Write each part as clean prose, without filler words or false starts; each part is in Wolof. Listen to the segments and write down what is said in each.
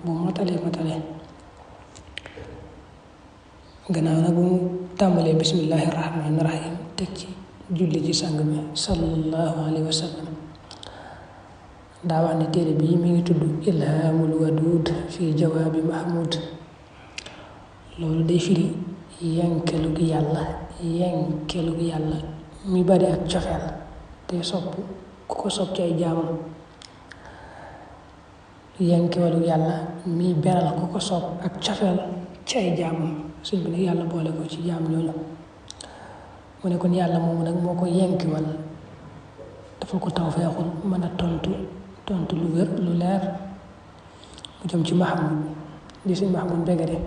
bu matale gannaaw nag bu mu tàmbalee bismillahi rahmaani rahim teg ci julli ci sang bi sallallahu alayhi wa sallam daa wax ne téere bii mi ngi tudd ilhaamul waduud fi jawaabi mahmud loolu day firi yenkelu gi yàlla mi bari ak cofeel te sopp ku ko sopp ci ay jaamam yenkelu yàlla mi beral ku ko sopp ak cofeel ci ay jaamam suñ bi nag yàlla boole ko ci jaam ñooñu mu ne kon yàlla moomu nag moo ko yenkiwal dafa ko tawfeexul mën a tontu lu wér lu leer mu jëm ci Mahmoud di suñ Mahmoud Mbegere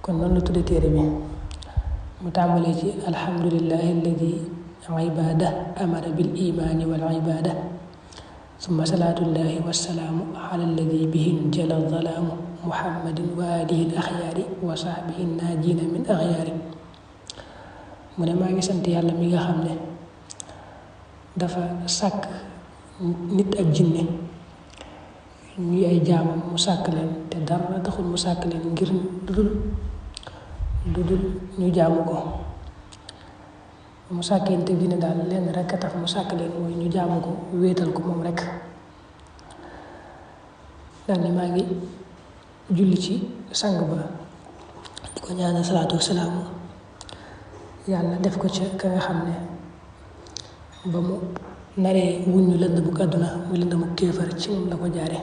kon noonu la tudde téere bi mu tàmbalee ci alhamdulillahi alladi ibada amara bil imaani wal ibada summa salaatullahi wassalaamu ala alladi bihi jala zalaamu muhammadin wa alihi al axyaari wa sahbihi naajina min axyaari mu ne maa ngi sant yàlla mi nga xam ne dafa sàkk nit ak jinne ñuy ay jaamam mu sàkk leen te dara taxul mu sàkk leen ngir lu dul ñu jaamu ko mu sàkkee nit ak jinne daal leen rek a tax mu sàkk leen mooy ñu jaamu ko wéetal ko moom rek daal ni maa ngi julli ci sang ba di ko ñaanal salaatu wasalaamu yàlla def ko ca ka nga xam ne ba mu naree wuññu lënd bu àdduna muy lënd mu kéefar ci moom la ko jaare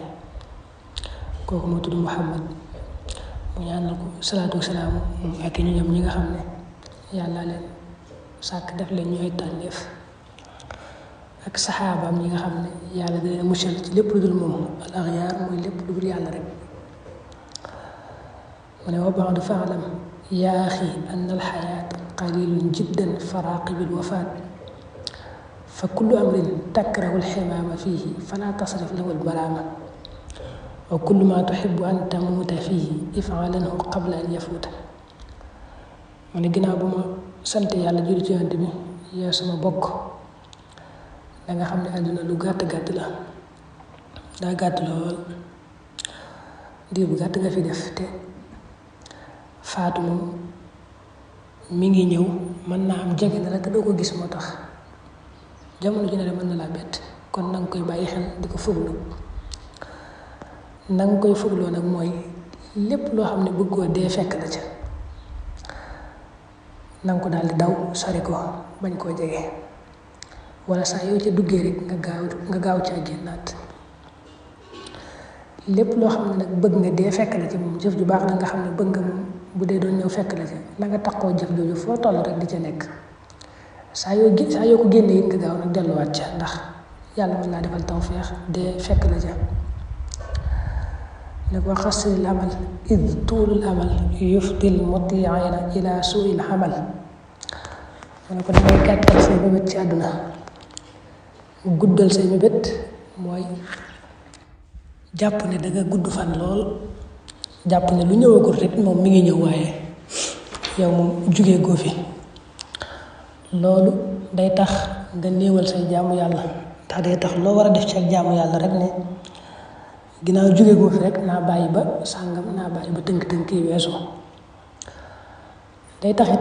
kooku moo tudd Muhammad mu ñaanal ko salaatu wasalaamu moom ak ñu ñam ñi nga xam ne yàlla leen sàkk def leen ñu ay tànneef ak saxaabaam ñi nga xam ne yàlla da leen muccal ci lépp lu dul moom al axyaar mooy lépp lu dul yàlla rek mu ne wa baadu faalam yaa axi an alxayaat qalilun jiddan faraaqibil wafaat fa kullu amrin takrahu alximaama fiihi fala tasrif lahu albaraama wa kullu ma tuxibu an tamuuta fiihi ifaalanhu qabla an yafuuta mu ne ginnaaw ba ma sant yàlla julli ci yonent bi yow sama bokk danga xam ne àdduna lu gàtt la daa gàtt lool diir bu gàtt nga fi def te faatu moom mi ngi ñëw mën naa am jege na la te doo ko gis moo tax jamono ji ne mën na laa bett kon na nga koy bàyyi xel di ko fuglu na nga koy fugloo nag mooy lépp loo xam ne bëggoo dee fekk la ca na nga ko daal di daw sori ko bañ koo jege wala saa yoo ca duggee rek nga gaaw caa génnaat lépp loo xam ne nag bëgg nga dee fekk la ci moom jëf ju baax la nga xam ne bëgg nga moom bu dee doon ñëw fekk la ci na nga taxoo jëf jooju foo toll rek di ca nekk saa yoo ko génnee it nga gaaw nag delluwaat ca ndax yàlla mën laa defal tawfeex dee fekk la ca ne ko xasril amal id tuulul amal yufdil mutiina ila suuil amal mu ne ko dangay gàttal say mébét ci àdduna guddal say mébét mooy jàpp ne danga gudd fan lool jàpp ne lu ñëwagul rek moom mi ngi ñëw waaye yow moom jugee goo fi loolu day tax nga néewal say jaamu yàlla ndax day tax loo war a def ci ak jaamu yàlla rek ne ginnaaw jugee goo fi rek naa bàyyi ba sàngam naa bàyyi ba tënk yi weesu day taxit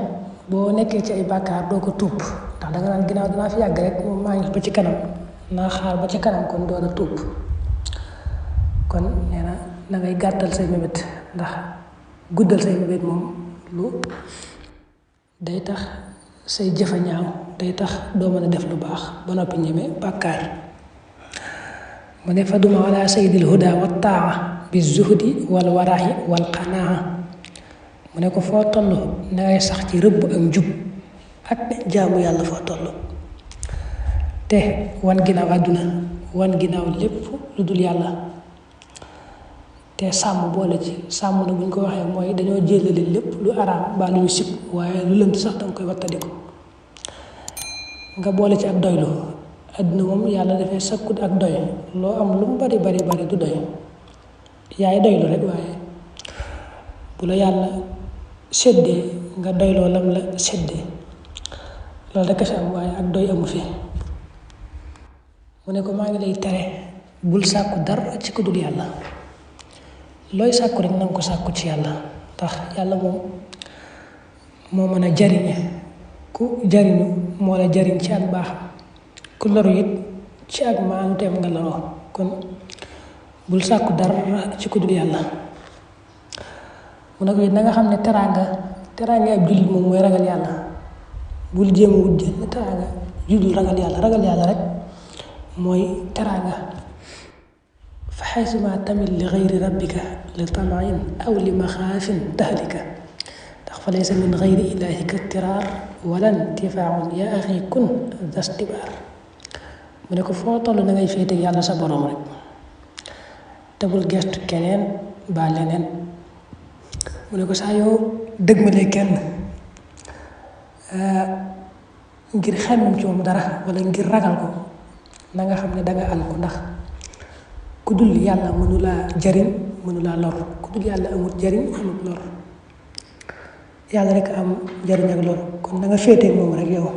boo nekkee ci ay bàkkaar doo ko tuub ndax danga naan ginnaaw dinaa fi yàgg rek moom maa ngi ba ci kanam naa xaar ba ci kanam kon door a tuub kon nee na ngay gàttal say mébét ndax guddal say mébét moom lu day tax say jëfa ñaaw day tax doo mën a def lu baax ba noppi ñeme bàkkaar mu ne fa duma ala sayyidil huda wa taa bi zuhdi wal waraxi wal qanaa mu ne ko foo toll na ngay sax ci rëbb ak njub ak jaamu yàlla foo toll te wan ginnaaw àdduna wan ginnaaw lépp lu dul yàlla te sàmm boole ci sàmm na bu ñu ko waxee mooy dañoo jëlale lépp lu araam mbaa lu ñu sib waaye lu lënt sax danga koy wattadiku nga boole ci ak doylu àdduna moom yàlla dafay sakkut ak doy loo am lu mu bari du doy yaay doylu rek waaye bu la yàlla séddee nga doyloo lam la séddee loolu rek a si am waaye ak doy amu fi mu ne ko maa ngi lay tere bul sàkku dara ci ku dul yàlla looy sàkku rek na nga ko sàkku ci yàlla tax yàlla moom moo mën a jariñe ku jariñu moo la jariñ ci ak baaxam ku loru it ci ak maanuteem nga loroo kon bul sàkku dara ci ku dul yàlla mu ne ko it na nga xam ne teraanga ab jullit moom mooy ragal yàlla bul jéem a wut jël teraanga jullit ragal yàlla rek mooy teraanga fa xaysuma tamit li xayri rabbika li tamain aw li maxaafin tahlika ndax fa laysa min xayri ilahika tiraar wala intifaaun yaa axi kun dastibaar mu ne ko foo toll na ngay féete yàlla sa borom rek te bul gestu keneen ba leneen mu ne ko saa yoo dëgmalee kenn ngir xemmem ci moom dara wala ngir ragal ko na nga xam ne danga alku ndax ku dul yàlla mënulaa jariñ mënulaa lor ku dul yàlla amul jariñ amul lor yàlla rek am jariñ ak lor kon na nga féetee moom rek yow